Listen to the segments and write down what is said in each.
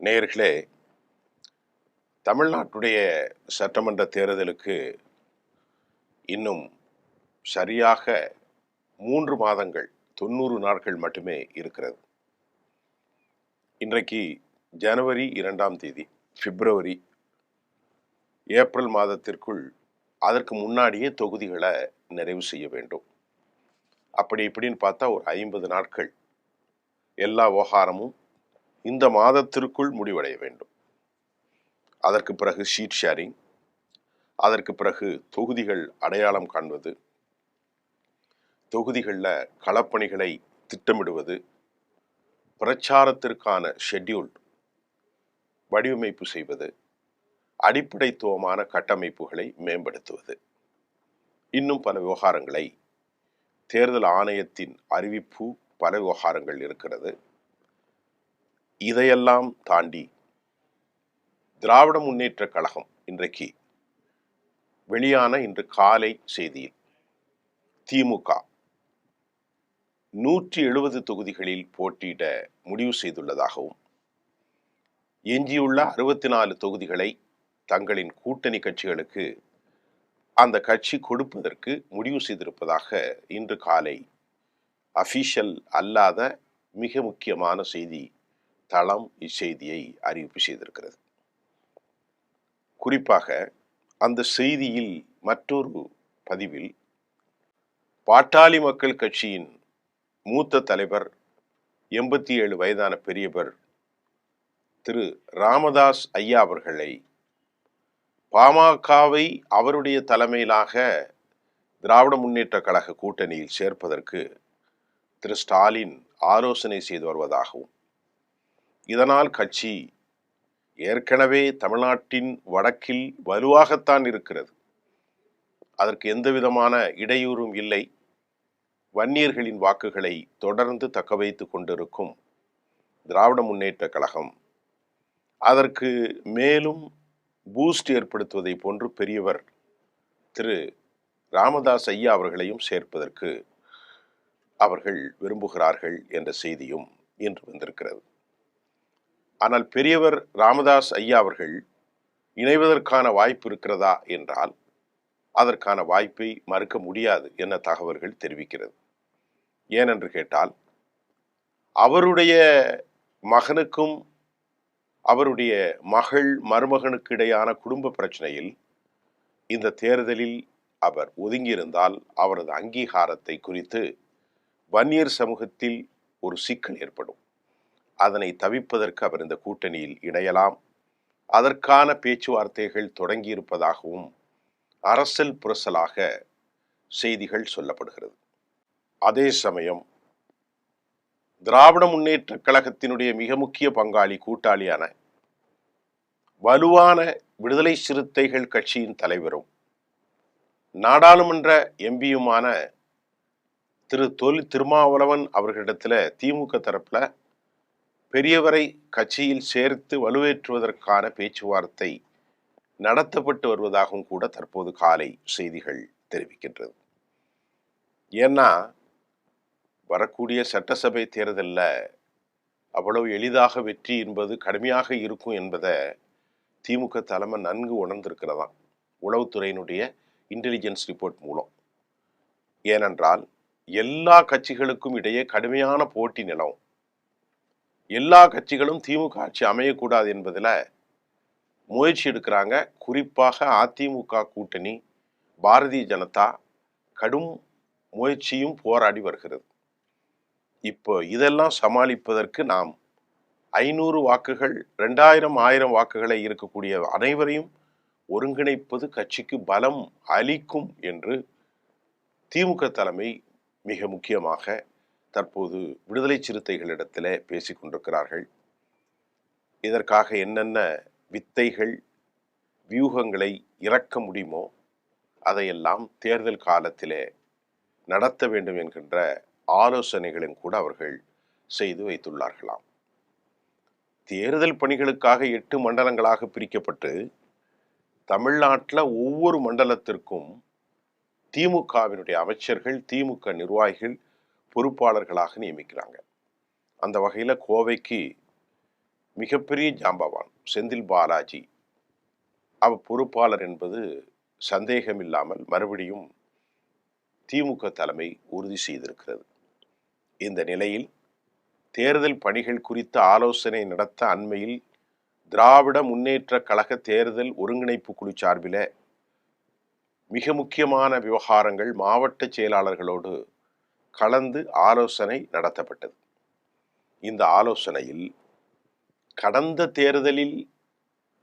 நேயர்களே, தமிழ்நாட்டுடைய சட்டமன்ற தேர்தலுக்கு இன்னும் சரியாக 3 மாதங்கள் 90 நாட்கள் மட்டுமே இருக்கிறது. இன்றைக்கு ஜனவரி 2ஆம் தேதி, பிப்ரவரி, ஏப்ரல் மாதத்திற்குள் அதற்கு முன்னாடியே தொகுதிகளை நிறைவு செய்ய வேண்டும். அப்படி இப்படின்னு பார்த்தா ஒரு 50 நாட்கள் எல்லா விவகாரமும் இந்த மாதத்திற்குள் முடிவடைய வேண்டும். அதற்கு பிறகு ஷீட் ஷேரிங், அதற்கு பிறகு தொகுதிகள் அடையாளம் காண்பது, தொகுதிகளில் களப்பணிகளை திட்டமிடுவது, பிரச்சாரத்திற்கான ஷெட்யூல் வடிவமைப்பு செய்வது, அடிப்படைத்துவமான கட்டமைப்புகளை மேம்படுத்துவது, இன்னும் பல விவகாரங்களை தேர்தல் ஆணையத்தின் அறிவிப்பு பல விவகாரங்கள் இருக்கிறது. இதையெல்லாம் தாண்டி திராவிட முன்னேற்ற கழகம் இன்றைக்கு வெளியான இன்று காலை செய்தியில் திமுக 170 தொகுதிகளில் போட்டியிட முடிவு செய்துள்ளதாகவும், எஞ்சியுள்ள 64 தொகுதிகளை தங்களின் கூட்டணி கட்சிகளுக்கு அந்த கட்சி கொடுப்பதற்கு முடிவு செய்திருப்பதாக இன்று காலை அபிஷியல் அல்லாத மிக முக்கியமான செய்தி தளம் இச்செய்தியை அறிவிப்பு செய்திருக்கிறது. குறிப்பாக அந்த செய்தியில் மற்றொரு பதிவில் பாட்டாளி மக்கள் கட்சியின் மூத்த தலைவர் 87 வயதான பெரியவர் திரு ராமதாஸ் ஐயா அவர்களை பாமகவை அவருடைய தலைமையிலாக திராவிட முன்னேற்ற கழக கூட்டணியில் சேர்ப்பதற்கு திரு ஸ்டாலின் ஆலோசனை செய்து வருவதாகவும், இதனால் கட்சி ஏற்கனவே தமிழ்நாட்டின் வடக்கில் வலுவாகத்தான் இருக்கிறது, அதற்கு எந்த விதமான இடையூறும் இல்லை, வன்னியர்களின் வாக்குகளை தொடர்ந்து தக்க வைத்துக் கொண்டிருக்கும் திராவிட முன்னேற்ற கழகம் அதற்கு மேலும் பூஸ்ட் ஏற்படுத்துவதை போன்று பெரியவர் திரு ராமதாஸ் ஐயா அவர்களையும் சேர்ப்பதற்கு அவர்கள் விரும்புகிறார்கள் என்ற செய்தியும் இன்று வந்திருக்கிறது. ஆனால் பெரியவர் ராமதாஸ் ஐயா அவர்கள் இணைவதற்கான வாய்ப்பு இருக்கிறதா என்றால் அதற்கான வாய்ப்பை மறுக்க முடியாது என தகவல்கள் தெரிவிக்கிறது. ஏனென்று கேட்டால் அவருடைய மகனுக்கும் அவருடைய மகள் மருமகனுக்கு இடையான குடும்ப பிரச்சனையில் இந்த தேர்தலில் அவர் ஒதுங்கியிருந்தால் அவரது அங்கீகாரத்தை குறித்து வன்னியர் சமூகத்தில் ஒரு சிக்கல் ஏற்படும். அதனை தவிர்ப்பதற்கு அவர் இந்த கூட்டணியில் இணையலாம். அதற்கான பேச்சுவார்த்தைகள் தொடங்கியிருப்பதாகவும் அரசல் புரசலாக செய்திகள் சொல்லப்படுகிறது. அதே சமயம் திராவிட முன்னேற்ற கழகத்தினுடைய மிக முக்கிய பங்காளி கூட்டாளியான வலுவான விடுதலை சிறுத்தைகள் கட்சியின் தலைவரும் நாடாளுமன்ற எம்பியுமான திரு தொல் திருமாவளவன் அவர்களிடத்துல திமுக தரப்புல பெரியவரை கட்சியில் சேர்த்து வலுவேற்றுவதற்கான பேச்சுவார்த்தை நடத்தப்பட்டு வருவதாகவும் கூட தற்போது காலை செய்திகள் தெரிவிக்கின்றது. ஏன்னா வரக்கூடிய சட்டசபை தேர்தலில் அவ்வளவு எளிதாக வெற்றி என்பது கடுமையாக இருக்கும் என்பதை திமுக தலைமை நன்கு உணர்ந்திருக்கிறதாம் உளவுத்துறையினுடைய இன்டெலிஜென்ஸ் ரிப்போர்ட் மூலம். ஏனென்றால் எல்லா கட்சிகளுக்கும் இடையே கடுமையான போட்டி நிலவும், எல்லா கட்சிகளும் திமுக ஆட்சி அமையக்கூடாது என்பதில் முயற்சி எடுக்கிறாங்க. குறிப்பாக அதிமுக கூட்டணி பாரதிய ஜனதா கடும் முயற்சியும் போராடி வருகிறது. இப்போ இதெல்லாம் சமாளிப்பதற்கு நாம் 500 வாக்குகள் 2000 1000 வாக்குகளை இருக்கக்கூடிய அனைவரையும் ஒருங்கிணைப்பது கட்சிக்கு பலம் அளிக்கும் என்று திமுக தலைமை மிக முக்கியமாக தற்போது விடுதலை சிறுத்தைகளிடத்தில் பேசிக் கொண்டிருக்கிறார்கள். இதற்காக என்னென்ன வித்தைகள் வியூகங்களை இறக்க முடியுமோ அதையெல்லாம் தேர்தல் காலத்திலே நடத்த வேண்டும் என்கின்ற ஆலோசனைகளும் கூட அவர்கள் செய்து வைத்துள்ளார்களாம். தேர்தல் பணிகளுக்காக 8 மண்டலங்களாக பிரிக்கப்பட்டு தமிழ்நாட்டில் ஒவ்வொரு மண்டலத்திற்கும் திமுகவினுடைய அமைச்சர்கள் திமுக நிர்வாகிகள் பொறுப்பாளர்களாக நியமிக்கிறாங்க. அந்த வகையில் கோவைக்கு மிகப்பெரிய ஜாம்பவான் செந்தில் பாலாஜி அவர் பொறுப்பாளர் என்பது சந்தேகமில்லாமல் மறுபடியும் திமுக தலைமை உறுதி செய்திருக்கிறது. இந்த நிலையில் தேர்தல் பணிகள் குறித்த ஆலோசனை நடத்த அண்மையில் திராவிட முன்னேற்ற கழக தேர்தல் ஒருங்கிணைப்பு குழு சார்பில் மிக முக்கியமான விவகாரங்கள் மாவட்ட செயலாளர்களோடு கலந்து ஆலோசனை நடத்தப்பட்டது. இந்த ஆலோசனையில் கடந்த தேர்தலில்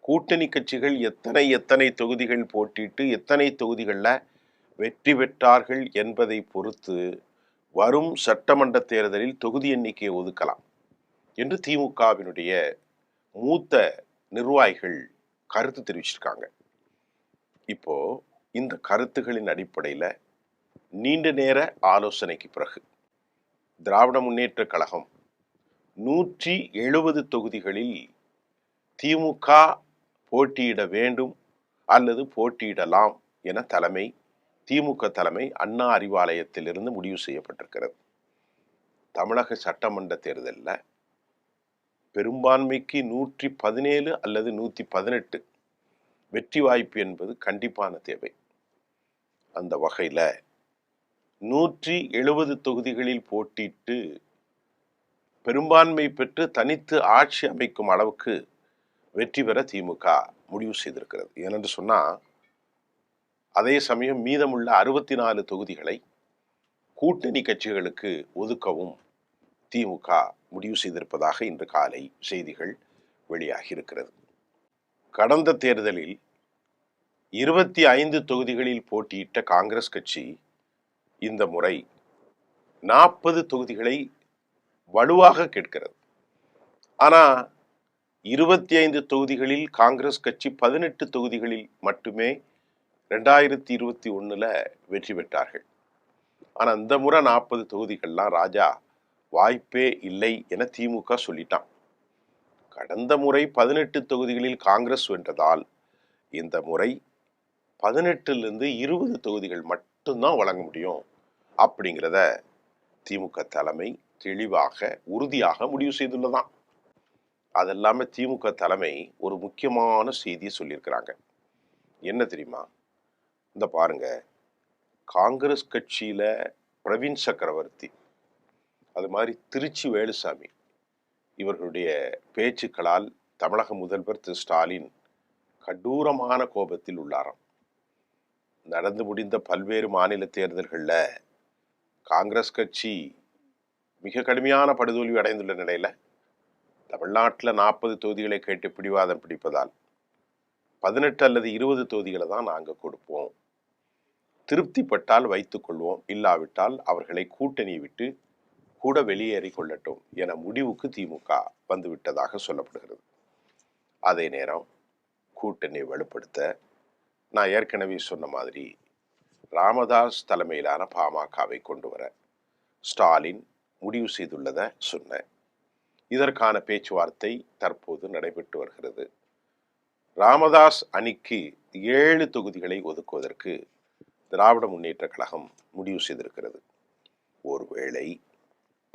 கூட்டணி கட்சிகள் எத்தனை தொகுதிகள் போட்டிட்டு எத்தனை தொகுதிகளில் வெற்றி பெற்றார்கள் என்பதை பொறுத்து வரும் சட்டமன்ற தேர்தலில் தொகுதி எண்ணிக்கையை ஒதுக்கலாம் என்று திமுகவினுடைய மூத்த நிர்வாகிகள் கருத்து தெரிவிச்சிருக்காங்க. இப்போ இந்த கருத்துகளின் அடிப்படையில் நீண்ட நேர ஆலோசனைக்கு பிறகு திராவிட முன்னேற்ற கழகம் 170 தொகுதிகளில் திமுக போட்டியிட வேண்டும் அல்லது போட்டியிடலாம் என திமுக தலைமை அண்ணா அறிவாலயத்திலிருந்து முடிவு செய்யப்பட்டிருக்கிறது. தமிழக சட்டமன்ற தேர்தலில் பெரும்பான்மைக்கு 117 அல்லது 118 வெற்றி வாய்ப்பு என்பது கண்டிப்பான தேவை. அந்த வகையில் 170 தொகுதிகளில் போட்டியிட்டு பெரும்பான்மை பெற்று தனித்து ஆட்சி அமைக்கும் அளவுக்கு வெற்றி பெற திமுக முடிவு செய்திருக்கிறது. ஏனென்று சொன்னால் அதே சமயம் மீதமுள்ள 64 தொகுதிகளை கூட்டணி கட்சிகளுக்கு ஒதுக்கவும் திமுக முடிவு செய்திருப்பதாக இன்று காலை செய்திகள் வெளியாகி இருக்கிறது. கடந்த தேர்தலில் 25 தொகுதிகளில் போட்டியிட்ட காங்கிரஸ் கட்சி இந்த முறை 40 தொகுதிகளை வலுவாக கேட்கிறது. ஆனால் 25 தொகுதிகளில் காங்கிரஸ் கட்சி 18 தொகுதிகளில் மட்டுமே 2021 வெற்றி பெற்றார்கள். ஆனால் இந்த முறை 40 தொகுதிகள்லாம் ராஜா வாய்ப்பே இல்லை என திமுக சொல்லிட்டான். கடந்த முறை 18 தொகுதிகளில் காங்கிரஸ் வென்றதால் இந்த முறை 18லிருந்து 20 தொகுதிகள் மட்டும்தான் வழங்க முடியும் அப்படிங்கிறத திமுக தலைமை தெளிவாக உறுதியாக முடிவு செய்துள்ளதான். அதெல்லாம திமுக தலைமை ஒரு முக்கியமான செய்தியை சொல்லியிருக்கிறாங்க. என்ன தெரியுமா? இந்த பாருங்க, காங்கிரஸ் கட்சியில பிரவீன் சக்கரவர்த்தி, அது மாதிரி திருச்சி வேலுசாமி இவர்களுடைய பேச்சுக்களால் தமிழக முதல்வர் திரு ஸ்டாலின் கடூரமான கோபத்தில் உள்ளாராம். நடந்து முடிந்த பல்வேறு மாநில தேர்தல்களில் காங்கிரஸ் கட்சி மிக கடுமையான படுதோல்வி அடைந்துள்ள நிலையில தமிழ்நாட்டில் 40 தொகுதிகளை கேட்டு பிடிவாதம் பிடிப்பதால் 18 அல்லது 20 தொகுதிகளை தான் நாங்கள் கொடுப்போம், திருப்திப்பட்டால் வைத்துக் கொள்வோம், இல்லாவிட்டால் அவர்களை கூட்டணி விட்டு கூட வெளியேறி கொள்ளட்டும் என முடிவுக்கு திமுக வந்துவிட்டதாக சொல்லப்படுகிறது. அதே நேரம் கூட்டணி வலுப்படுத்த நான் ஏற்கனவே சொன்ன மாதிரி ராமதாஸ் தலைமையிலான பாமகவை கொண்டு வர ஸ்டாலின் முடிவு செய்துள்ளதை சொன்னேன். இதற்கான பேச்சுவார்த்தை தற்போது நடைபெற்று வருகிறது. ராமதாஸ் அணிக்கு 7 தொகுதிகளை ஒதுக்குவதற்கு திராவிட முன்னேற்ற கழகம் முடிவு செய்திருக்கிறது. ஒருவேளை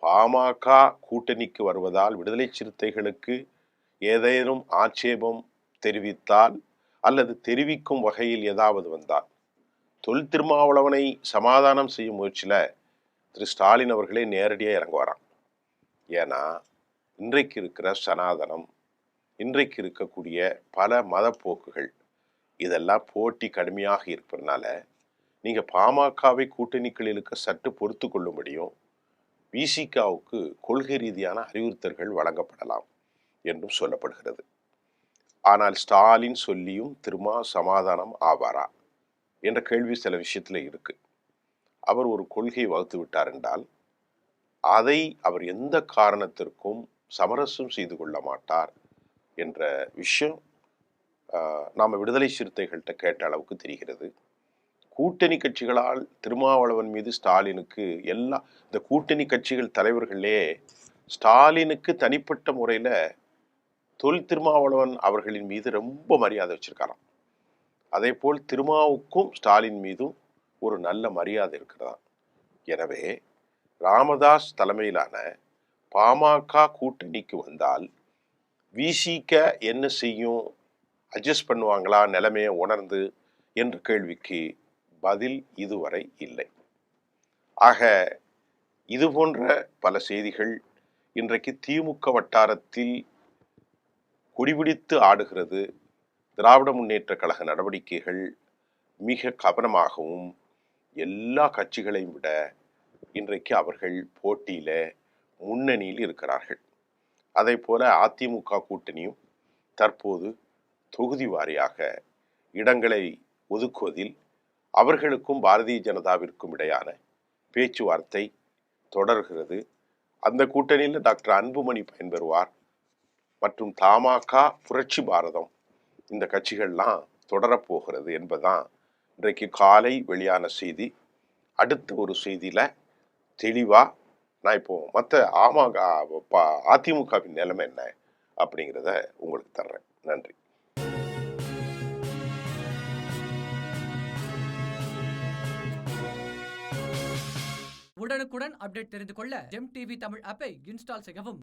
பாமக கூட்டணிக்கு வருவதால் விடுதலை சிறுத்தைகளுக்கு ஏதேனும் ஆட்சேபம் தெரிவித்தால் அல்லது தெரிவிக்கும் வகையில் ஏதாவது வந்தால் தொல் திருமாவளவனை சமாதானம் செய்யும் முயற்சியில திரு ஸ்டாலின் அவர்களே நேரடியாக இறங்குவாராம். ஏன்னா இன்றைக்கு இருக்கிற சனாதனம், இன்றைக்கு இருக்கக்கூடிய பல மத போக்குகள் இதெல்லாம் போட்டி கடுமையாக இருப்பதனால நீங்க பாமகவை கூட்டணிகளில் இருக்க சற்று பொறுத்து கொள்ளும்படியும் விசிகாவுக்கு கொள்கை ரீதியான அறிவுறுத்தல்கள் வழங்கப்படலாம் என்றும் சொல்லப்படுகிறது. ஆனால் ஸ்டாலின் சொல்லியும் திருமா சமாதானம் ஆவாரா என்ற கேள்வி சில விஷயத்துல இருக்கு. அவர் ஒரு கொள்கை வகுத்து விட்டார் என்றால் அதை அவர் எந்த காரணத்திற்கும் சமரசம் செய்து கொள்ள மாட்டார் என்ற விஷயம் நாம விடுதலை சிறுத்தைகள்கிட்ட கேட்ட அளவுக்கு தெரிகிறது. கூட்டணி கட்சிகளால் திருமாவளவன் மீது ஸ்டாலினுக்கு இந்த கூட்டணி கட்சிகள் தலைவர்களே ஸ்டாலினுக்கு தனிப்பட்ட முறையில தொல் திருமாவளவன் அவர்களின் மீது ரொம்ப மரியாதை வச்சிருக்காராம். அதே போல் திருமாவுக்கும் ஸ்டாலின் மீதும் ஒரு நல்ல மரியாதை இருக்கிறதா. எனவே ராமதாஸ் தலைமையிலான பாமக கூட்டணிக்கு வந்தால் விசிக என்ன செய்யும், அட்ஜஸ்ட் பண்ணுவாங்களா நிலைமையை உணர்ந்து என்ற கேள்விக்கு பதில் இதுவரை இல்லை. ஆக இது போன்ற பல செய்திகள் இன்றைக்கு திமுக வட்டாரத்தில் குடிபிடித்து ஆடுகிறது. திராவிட முன்னேற்ற கழக நடவடிக்கைகள் மிக கவனமாகவும் எல்லா கட்சிகளையும் விட இன்றைக்கு அவர்கள் போட்டியில முன்னணியில் இருக்கிறார்கள். அதை போல அதிமுக கூட்டணியும் தற்போது தொகுதி வாரியாக இடங்களை ஒதுக்குவதில் அவர்களுக்கும் பாரதிய ஜனதாவிற்கும் இடையான பேச்சுவார்த்தை தொடர்கிறது. அந்த கூட்டணியில் டாக்டர் அன்புமணி பயன்பெறுவார் மற்றும் தமாக, புரட்சி பாரதம் இந்த கட்சிகள்லாம் தொடரப்போகிறது என்பதுதான் இன்றைக்கு காலை வெளியான செய்தி. அடுத்த ஒரு செய்தியில தெளிவா நான் இப்போ மற்ற அதிமுகவின் நிலைமை என்ன அப்படிங்கிறத உங்களுக்கு தர்றேன். நன்றி. உடனுக்குடன் அப்டேட் தெரிந்து கொள்ள ஜெம் டிவி தமிழ் ஆப்பை இன்ஸ்டால் செய்யவும்.